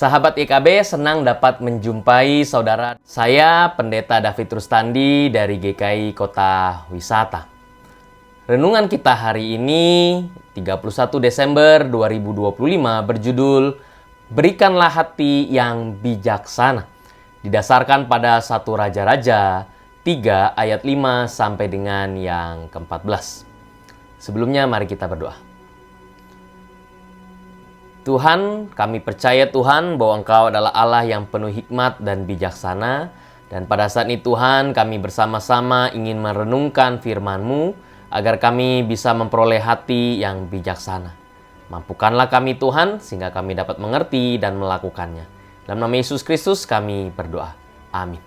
Sahabat IKB, senang dapat menjumpai saudara. Saya Pendeta David Rustandi dari GKI Kota Wisata. Renungan kita hari ini 31 Desember 2025 berjudul Berikanlah Hati yang Bijaksana. Didasarkan pada 1 Raja-Raja 3 ayat 5 sampai dengan yang ke-14. Sebelumnya mari kita berdoa. Tuhan, kami percaya Tuhan bahwa Engkau adalah Allah yang penuh hikmat dan bijaksana. Dan pada saat ini Tuhan, kami bersama-sama ingin merenungkan firman-Mu agar kami bisa memperoleh hati yang bijaksana. Mampukanlah kami Tuhan sehingga kami dapat mengerti dan melakukannya. Dalam nama Yesus Kristus kami berdoa. Amin.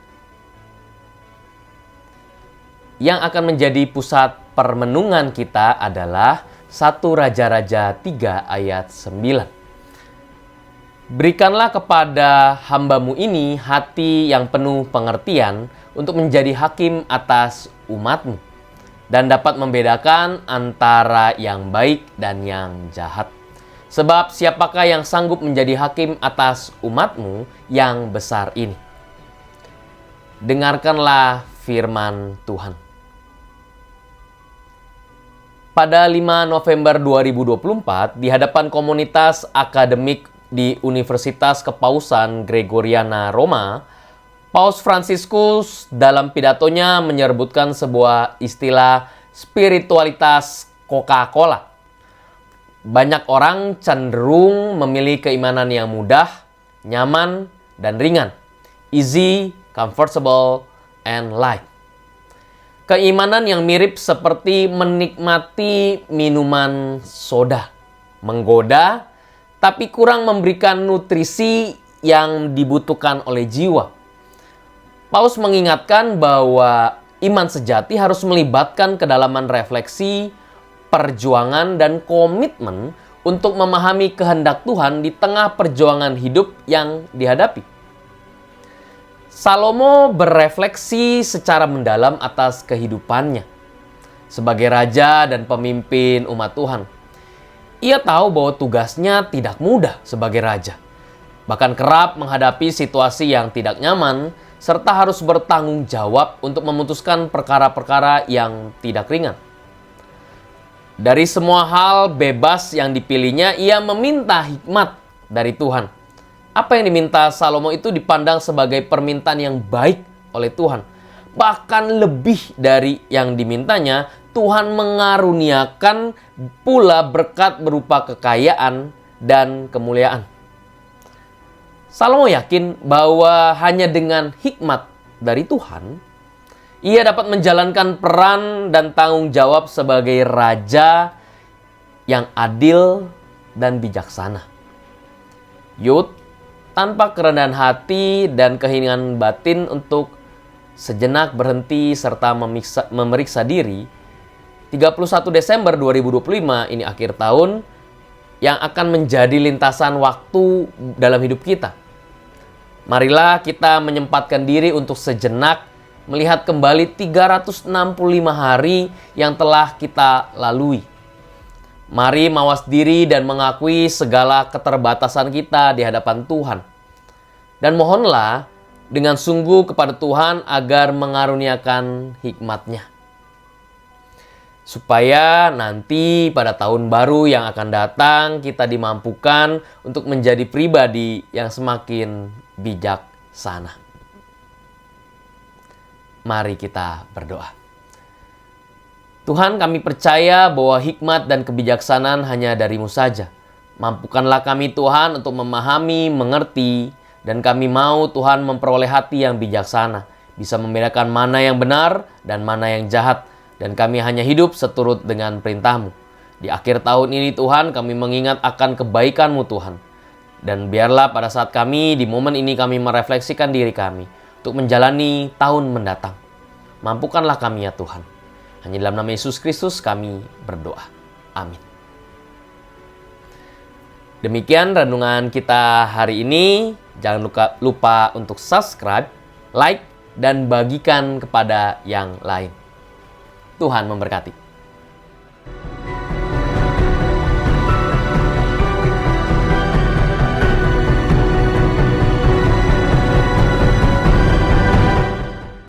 Yang akan menjadi pusat permenungan kita adalah 1 Raja-Raja 3 ayat 9. Berikanlah kepada hamba-Mu ini hati yang penuh pengertian untuk menjadi hakim atas umat-Mu dan dapat membedakan antara yang baik dan yang jahat. Sebab siapakah yang sanggup menjadi hakim atas umat-Mu yang besar ini? Dengarkanlah firman Tuhan. Pada 5 November 2024, di hadapan komunitas akademik di Universitas Kepausan Gregoriana Roma, Paus Fransiskus dalam pidatonya menyebutkan sebuah istilah spiritualitas Coca-Cola. Banyak orang cenderung memilih keimanan yang mudah, nyaman, dan ringan. Easy, comfortable, and light. Keimanan yang mirip seperti menikmati minuman soda, menggoda, tapi kurang memberikan nutrisi yang dibutuhkan oleh jiwa. Paus mengingatkan bahwa iman sejati harus melibatkan kedalaman refleksi, perjuangan, dan komitmen untuk memahami kehendak Tuhan di tengah perjuangan hidup yang dihadapi. Salomo berefleksi secara mendalam atas kehidupannya sebagai raja dan pemimpin umat Tuhan. Ia tahu bahwa tugasnya tidak mudah sebagai raja, bahkan kerap menghadapi situasi yang tidak nyaman, serta harus bertanggung jawab untuk memutuskan perkara-perkara yang tidak ringan. Dari semua hal bebas yang dipilihnya, ia meminta hikmat dari Tuhan. Apa yang diminta Salomo itu dipandang sebagai permintaan yang baik oleh Tuhan. Bahkan lebih dari yang dimintanya, Tuhan mengaruniakan pula berkat berupa kekayaan dan kemuliaan. Salomo yakin bahwa hanya dengan hikmat dari Tuhan, ia dapat menjalankan peran dan tanggung jawab sebagai raja yang adil dan bijaksana. Yud, tanpa kerendahan hati dan keinginan batin untuk sejenak berhenti serta memeriksa diri, 31 Desember 2025 ini akhir tahun yang akan menjadi lintasan waktu dalam hidup kita. Marilah kita menyempatkan diri untuk sejenak melihat kembali 365 hari yang telah kita lalui. Mari mawas diri dan mengakui segala keterbatasan kita di hadapan Tuhan. Dan mohonlah dengan sungguh kepada Tuhan agar mengaruniakan hikmat-Nya. Supaya nanti pada tahun baru yang akan datang kita dimampukan untuk menjadi pribadi yang semakin bijaksana. Mari kita berdoa. Tuhan, kami percaya bahwa hikmat dan kebijaksanaan hanya dari-Mu saja. Mampukanlah kami Tuhan untuk memahami, mengerti, dan kami mau Tuhan memperoleh hati yang bijaksana, bisa membedakan mana yang benar dan mana yang jahat, dan kami hanya hidup seturut dengan perintah-Mu. Di akhir tahun ini Tuhan, kami mengingat akan kebaikan-Mu Tuhan. Dan biarlah pada saat kami, di momen ini kami merefleksikan diri kami untuk menjalani tahun mendatang. Mampukanlah kami ya Tuhan. Hanya dalam nama Yesus Kristus kami berdoa. Amin. Demikian renungan kita hari ini. Jangan lupa untuk subscribe, like, dan bagikan kepada yang lain. Tuhan memberkati.